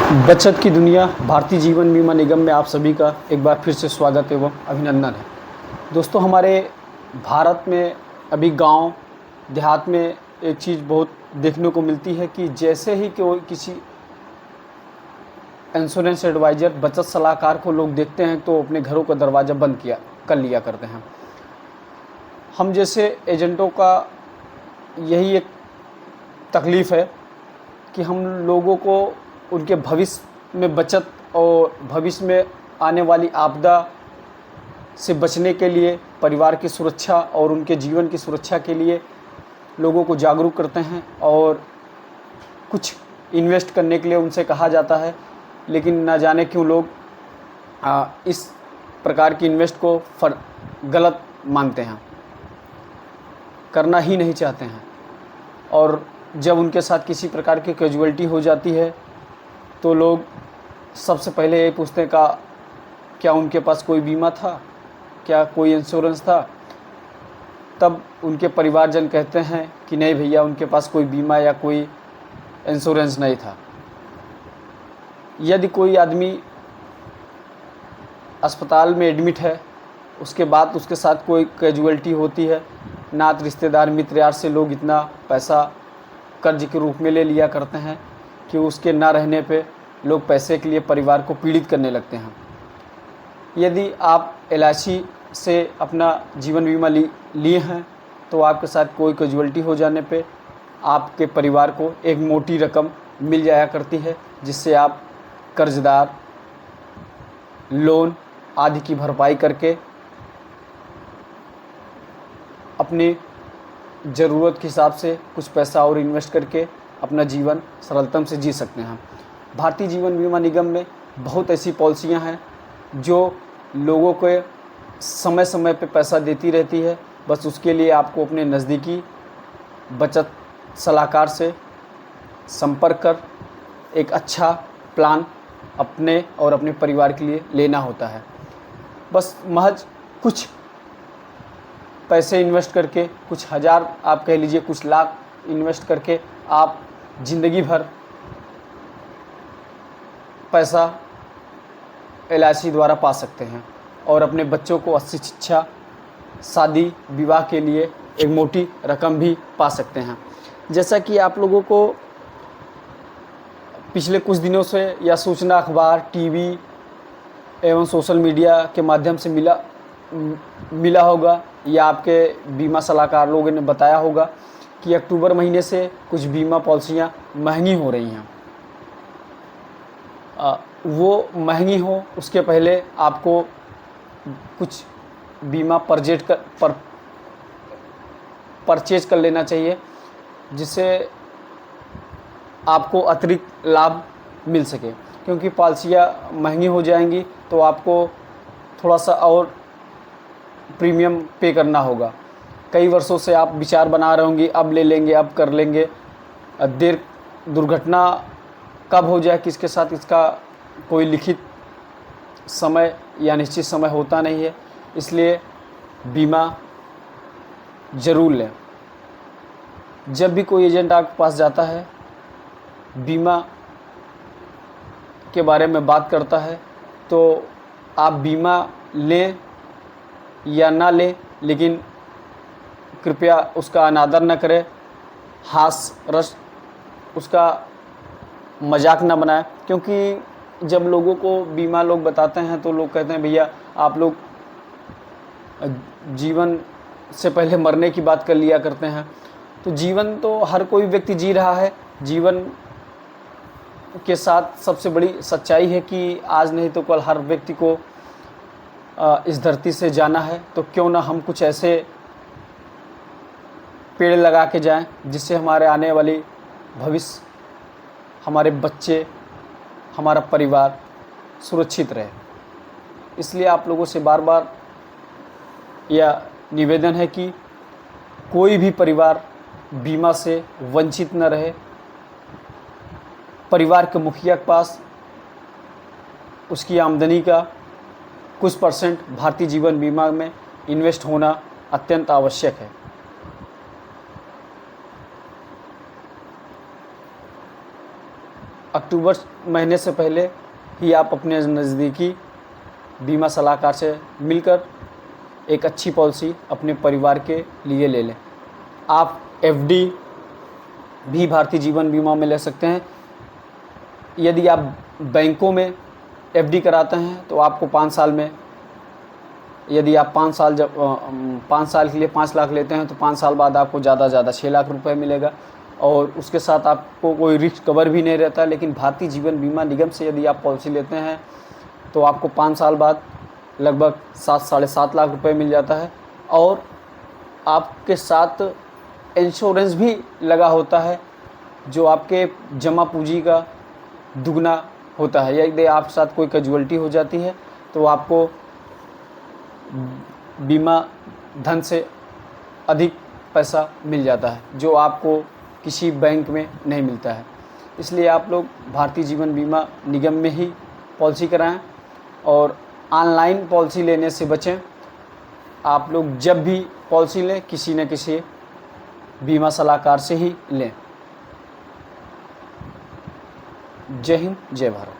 बचत की दुनिया भारतीय जीवन बीमा निगम में आप सभी का एक बार फिर से स्वागत एवं अभिनंदन है। दोस्तों, हमारे भारत में अभी गांव देहात में एक चीज़ बहुत देखने को मिलती है कि जैसे ही कोई किसी इंश्योरेंस एडवाइज़र बचत सलाहकार को लोग देखते हैं तो अपने घरों का दरवाज़ा बंद कर लिया करते हैं। हम जैसे एजेंटों का यही एक तकलीफ़ है कि हम लोगों को उनके भविष्य में बचत और भविष्य में आने वाली आपदा से बचने के लिए, परिवार की सुरक्षा और उनके जीवन की सुरक्षा के लिए लोगों को जागरूक करते हैं और कुछ इन्वेस्ट करने के लिए उनसे कहा जाता है। लेकिन ना जाने क्यों लोग इस प्रकार की इन्वेस्ट को गलत मानते हैं, करना ही नहीं चाहते हैं। और जब उनके साथ किसी प्रकार की कैजुअलिटी हो जाती है तो लोग सबसे पहले ये पूछते हैं क्या उनके पास कोई बीमा था, क्या कोई इंश्योरेंस था। तब उनके परिवारजन कहते हैं कि नहीं भैया, उनके पास कोई बीमा या कोई इंश्योरेंस नहीं था। यदि कोई आदमी अस्पताल में एडमिट है, उसके बाद उसके साथ कोई कैजुअलिटी होती है, नात रिश्तेदार मित्र यार से लोग इतना पैसा कर्ज के रूप में ले लिया करते हैं कि उसके ना रहने पे लोग पैसे के लिए परिवार को पीड़ित करने लगते हैं। यदि आप LIC से अपना जीवन बीमा लिए हैं तो आपके साथ कोई कैजुअलिटी हो जाने पे आपके परिवार को एक मोटी रकम मिल जाया करती है, जिससे आप कर्जदार, लोन आदि की भरपाई करके अपनी ज़रूरत के हिसाब से कुछ पैसा और इन्वेस्ट करके अपना जीवन सरलतम से जी सकते हैं। भारतीय जीवन बीमा निगम में बहुत ऐसी पॉलिसियां हैं जो लोगों को समय समय पे पैसा देती रहती है। बस उसके लिए आपको अपने नज़दीकी बचत सलाहकार से संपर्क कर एक अच्छा प्लान अपने और अपने परिवार के लिए लेना होता है। बस महज कुछ पैसे इन्वेस्ट करके, कुछ हज़ार आप कह लीजिए, कुछ लाख इन्वेस्ट करके आप ज़िंदगी भर पैसा LIC द्वारा पा सकते हैं और अपने बच्चों को अच्छी शिक्षा, शादी विवाह के लिए एक मोटी रकम भी पा सकते हैं। जैसा कि आप लोगों को पिछले कुछ दिनों से या सूचना अखबार, टीवी एवं सोशल मीडिया के माध्यम से मिला होगा या आपके बीमा सलाहकार लोगों ने बताया होगा कि अक्टूबर महीने से कुछ बीमा पॉलिसियाँ महंगी हो रही हैं। वो महंगी हो उसके पहले आपको कुछ बीमा परचेज कर लेना चाहिए, जिससे आपको अतिरिक्त लाभ मिल सके। क्योंकि पॉलिसियाँ महंगी हो जाएंगी तो आपको थोड़ा सा और प्रीमियम पे करना होगा। कई वर्षों से आप विचार बना रहे होंगे, अब ले लेंगे, अब कर लेंगे। दुर्घटना कब हो जाए किसके साथ, इसका कोई लिखित समय या निश्चित समय होता नहीं है। इसलिए बीमा ज़रूर लें। जब भी कोई एजेंट आपके पास जाता है, बीमा के बारे में बात करता है, तो आप बीमा लें या ना लें, लेकिन कृपया उसका अनादर न करें, हास्य रस उसका मजाक न बनाएं। क्योंकि जब लोगों को बीमा लोग बताते हैं तो लोग कहते हैं भैया आप लोग जीवन से पहले मरने की बात कर लिया करते हैं। तो जीवन तो हर कोई व्यक्ति जी रहा है। जीवन के साथ सबसे बड़ी सच्चाई है कि आज नहीं तो कल हर व्यक्ति को इस धरती से जाना है। तो क्यों ना हम कुछ ऐसे पेड़ लगा के जाएं जिससे हमारे आने वाली भविष्य, हमारे बच्चे, हमारा परिवार सुरक्षित रहे। इसलिए आप लोगों से बार बार यह निवेदन है कि कोई भी परिवार बीमा से वंचित न रहे। परिवार के मुखिया के पास उसकी आमदनी का कुछ % भारतीय जीवन बीमा में इन्वेस्ट होना अत्यंत आवश्यक है। अक्टूबर महीने से पहले ही आप अपने नज़दीकी बीमा सलाहकार से मिलकर एक अच्छी पॉलिसी अपने परिवार के लिए ले लें। आप एफडी भी भारतीय जीवन बीमा में ले सकते हैं। यदि आप बैंकों में एफडी कराते हैं तो आपको 5 साल में, यदि आप 5 साल के लिए 5 लाख लेते हैं तो 5 साल बाद आपको ज़्यादा से ज़्यादा 6 लाख रुपए मिलेगा और उसके साथ आपको कोई रिस्क कवर भी नहीं रहता। लेकिन भारतीय जीवन बीमा निगम से यदि आप पॉलिसी लेते हैं तो आपको 5 साल बाद लगभग 7-7.5 लाख रुपए मिल जाता है और आपके साथ इंश्योरेंस भी लगा होता है जो आपके जमा पूंजी का दुगना होता है। यदि आपके साथ कोई कैजुअल्टी हो जाती है तो आपको बीमा धन से अधिक पैसा मिल जाता है जो आपको किसी बैंक में नहीं मिलता है। इसलिए आप लोग भारतीय जीवन बीमा निगम में ही पॉलिसी कराएं और ऑनलाइन पॉलिसी लेने से बचें। आप लोग जब भी पॉलिसी लें किसी न किसी बीमा सलाहकार से ही लें। जय हिंद, जय भारत।